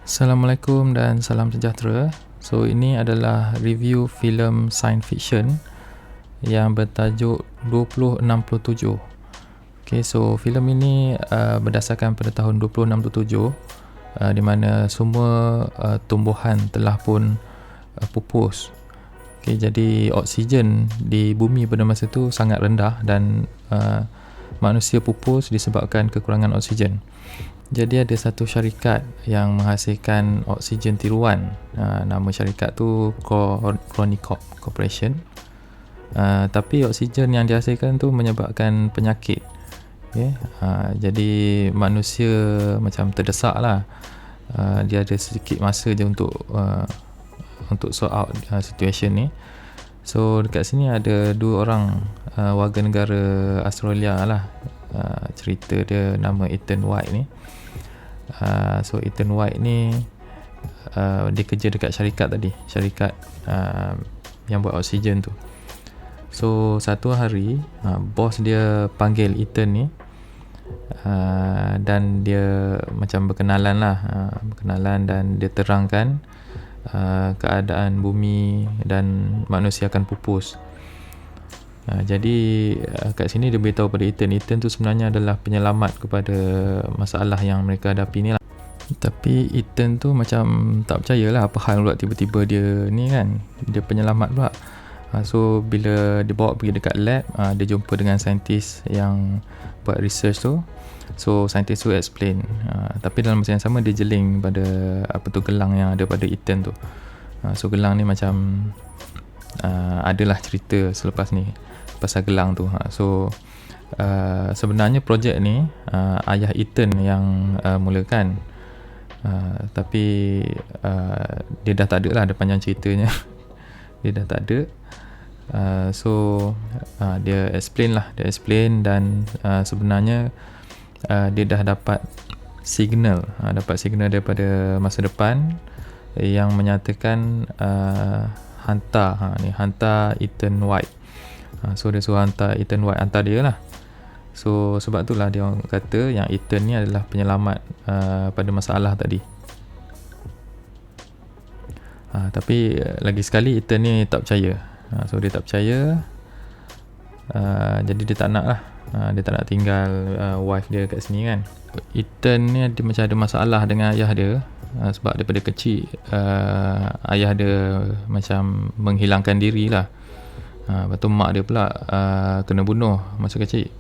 Assalamualaikum dan salam sejahtera. So ini adalah review filem science fiction yang bertajuk 2067. Okay, so filem ini berdasarkan pada tahun 2067, di mana semua tumbuhan telah pun pupus. Okay, jadi oksigen di bumi pada masa itu sangat rendah dan manusia pupus disebabkan kekurangan oksigen. Jadi ada satu syarikat yang menghasilkan oksigen tiruan. Nama syarikat tu Chronicorp Corporation. Tapi oksigen yang dihasilkan tu menyebabkan penyakit. Okay? Jadi manusia macam terdesak lah. Dia ada sedikit masa je untuk sort out situation ni. So dekat sini ada dua orang warga negara Australia lah. Cerita dia nama Ethan White ni. So Ethan White ni dia kerja dekat syarikat tadi, syarikat yang buat oksigen tu. So satu hari bos dia panggil Ethan ni, dan dia macam berkenalan dan dia terangkan keadaan bumi dan manusia akan pupus. Jadi kat sini dia beritahu pada Ethan tu sebenarnya adalah penyelamat kepada masalah yang mereka hadapi ni lah. Tapi Ethan tu macam tak percayalah apa hal pula tiba-tiba dia ni kan, dia penyelamat pula. So bila dia bawa pergi dekat lab, dia jumpa dengan saintis yang buat research tu. So saintis tu explain, tapi dalam masa yang sama dia jeling pada gelang yang ada pada Ethan tu. So gelang ni macam adalah cerita selepas ni pasal gelang tu. So sebenarnya projek ni ayah Ethan yang mulakan, tapi dia dah tak ada lah, ada panjang ceritanya. Dia dah tak ada. So dia explain dan sebenarnya dia dah dapat signal daripada masa depan yang menyatakan hantar Ethan White. So dia suruh hantar Ethan White, hantar dia lah. So sebab itulah dia orang kata yang Ethan ni adalah penyelamat pada masalah tadi. Tapi lagi sekali Ethan ni tak percaya. So dia tak percaya, jadi dia tak nak lah. Dia tak nak tinggal wife dia kat sini kan. Ethan ni dia macam ada masalah dengan ayah dia, sebab daripada kecil ayah dia macam menghilangkan diri lah. Lepas tu mak dia pula kena bunuh masa kecil.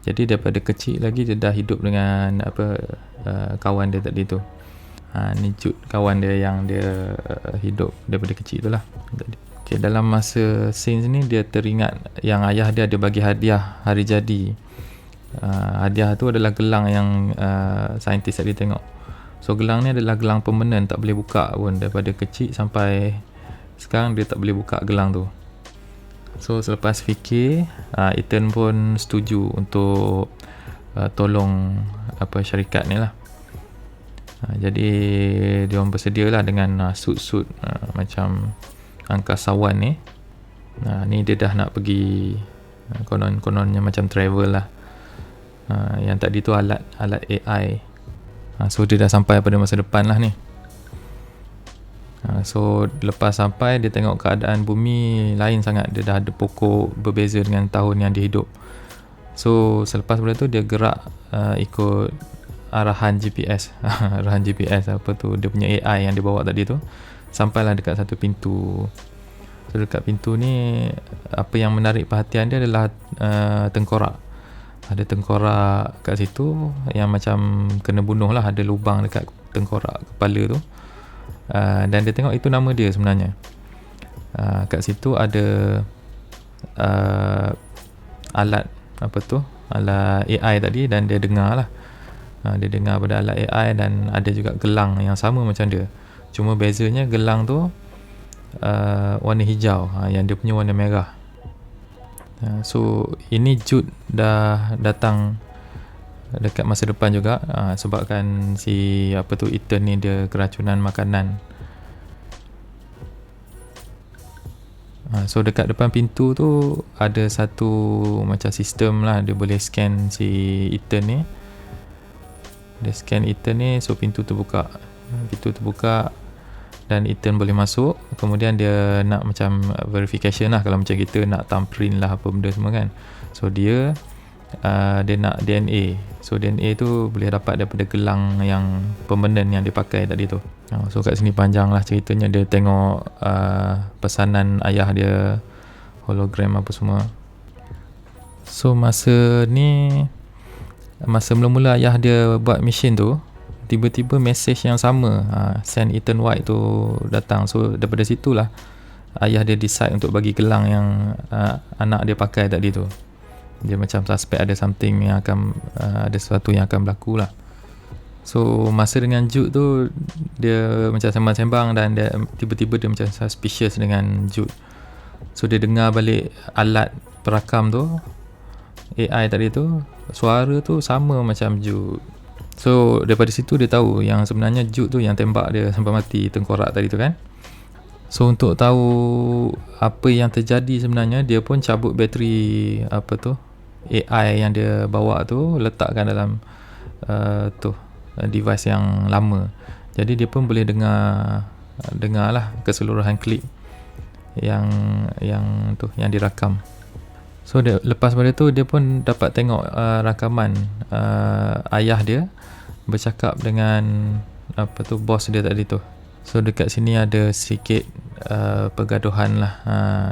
Jadi daripada kecil lagi dia dah hidup dengan kawan dia tadi tu. Ni Jude, kawan dia yang dia hidup daripada kecil tu lah. Okay, dalam masa scene ni dia teringat yang ayah dia ada bagi hadiah hari jadi. Hadiah tu adalah gelang yang saintis tadi tengok. So gelang ni adalah gelang permanen, tak boleh buka pun. Daripada kecil sampai sekarang dia tak boleh buka gelang tu. So selepas fikir, Ethan pun setuju untuk tolong syarikat ni lah. Jadi dia orang bersedia lah dengan suit-suit macam angkasawan ni. Ni dia dah nak pergi, konon-kononnya macam travel lah. Yang tadi tu alat AI. So dia dah sampai pada masa depan lah ni. So lepas sampai dia tengok keadaan bumi lain sangat. Dia dah ada pokok berbeza dengan tahun yang dia hidup. So selepas pada tu dia gerak ikut arahan GPS. Arahan GPS dia punya AI yang dia bawa tadi tu. Sampailah dekat satu pintu. So dekat pintu ni, apa yang menarik perhatian dia adalah tengkorak. Ada tengkorak kat situ yang macam kena bunuh lah. Ada lubang dekat tengkorak kepala tu. Dan dia tengok itu nama dia sebenarnya. Kat situ ada alat alat AI tadi, dan dia dengar lah. Dia dengar pada alat AI, dan ada juga gelang yang sama macam dia. Cuma bezanya gelang tu warna hijau, yang dia punya warna merah. So ini Jude dah datang dekat masa depan juga, sebabkan si Ethan ni dia keracunan makanan. So dekat depan pintu tu ada satu macam sistem lah, dia boleh scan si Ethan ni. Dia scan Ethan ni, so pintu tu buka. pintu terbuka dan Ethan boleh masuk. Kemudian dia nak macam verification lah, kalau macam kita nak thumbprint lah apa benda semua kan. So dia nak DNA. So DNA tu boleh dapat daripada gelang yang permanent yang dia pakai tadi tu. So kat sini panjang lah ceritanya. Dia tengok pesanan ayah dia, hologram apa semua. So masa mula-mula ayah dia buat mission tu, tiba-tiba message yang sama, send Ethan White tu datang. So daripada situlah ayah dia decide untuk bagi gelang yang anak dia pakai tadi tu. Dia macam suspect ada something yang akan ada sesuatu yang akan berlaku lah. So masa dengan Jude tu, dia macam sembang-sembang dan dia tiba-tiba dia macam suspicious dengan Jude. So dia dengar balik alat perakam tu, AI tadi tu, suara tu sama macam Jude. So daripada situ dia tahu yang sebenarnya Jude tu yang tembak dia sampai mati tengkorak tadi tu kan. So untuk tahu apa yang terjadi sebenarnya, dia pun cabut bateri AI yang dia bawa tu, letakkan dalam device yang lama. Jadi dia pun boleh dengar lah keseluruhan klip yang dirakam. So lepas pada tu dia pun dapat tengok rakaman ayah dia bercakap dengan bos dia tadi tu. So dekat sini ada sikit pergaduhan lah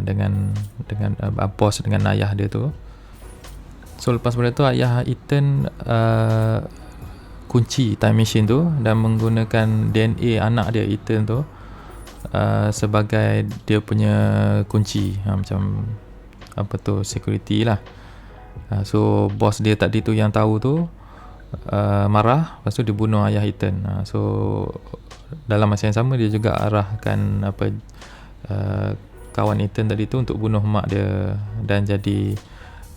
dengan bos dengan ayah dia tu. So lepas pada tu ayah Ethan kunci time machine tu dan menggunakan DNA anak dia Ethan tu sebagai dia punya kunci, macam security lah. So bos dia tadi tu yang tahu tu marah, lepas tu dia bunuh ayah Ethan. So dalam masa yang sama dia juga arahkan kawan Ethan tadi tu untuk bunuh mak dia dan jadi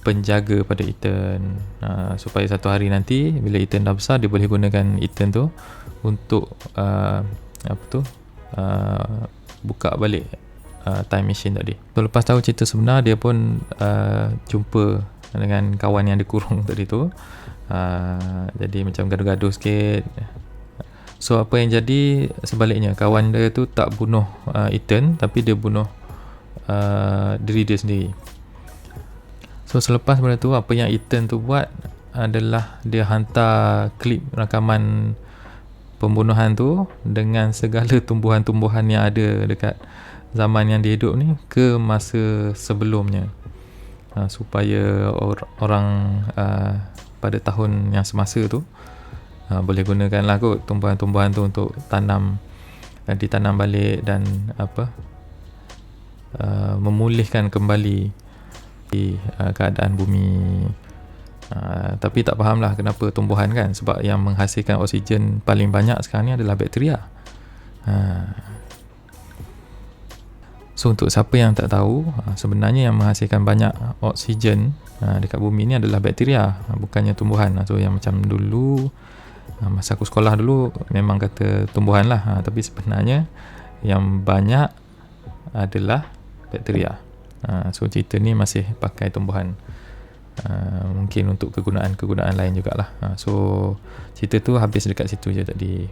penjaga pada Ethan, supaya satu hari nanti bila Ethan dah besar, dia boleh gunakan Ethan tu untuk buka balik time machine tadi. So lepas tahu cerita sebenar, dia pun jumpa dengan kawan yang dikurung tadi tu. Jadi macam gaduh-gaduh sikit. So apa yang jadi sebaliknya, kawan dia tu tak bunuh Ethan, tapi dia bunuh diri dia sendiri. So selepas benda tu, apa yang Ethan tu buat adalah dia hantar klip rakaman pembunuhan tu dengan segala tumbuhan-tumbuhan yang ada dekat zaman yang dia hidup ni ke masa sebelumnya, supaya orang pada tahun yang semasa tu boleh gunakan lah kot tumbuhan-tumbuhan tu untuk ditanam balik dan memulihkan kembali keadaan bumi. Tapi tak faham lah kenapa tumbuhan kan, sebab yang menghasilkan oksigen paling banyak sekarang ni adalah bakteria. So untuk siapa yang tak tahu, sebenarnya yang menghasilkan banyak oksigen dekat bumi ni adalah bakteria, bukannya tumbuhan. So yang macam dulu, masa aku sekolah dulu memang kata tumbuhan lah, tapi sebenarnya yang banyak adalah bakteria. So cerita ni masih pakai tumbuhan, mungkin untuk kegunaan lain jugalah. So cerita tu habis dekat situ je tadi.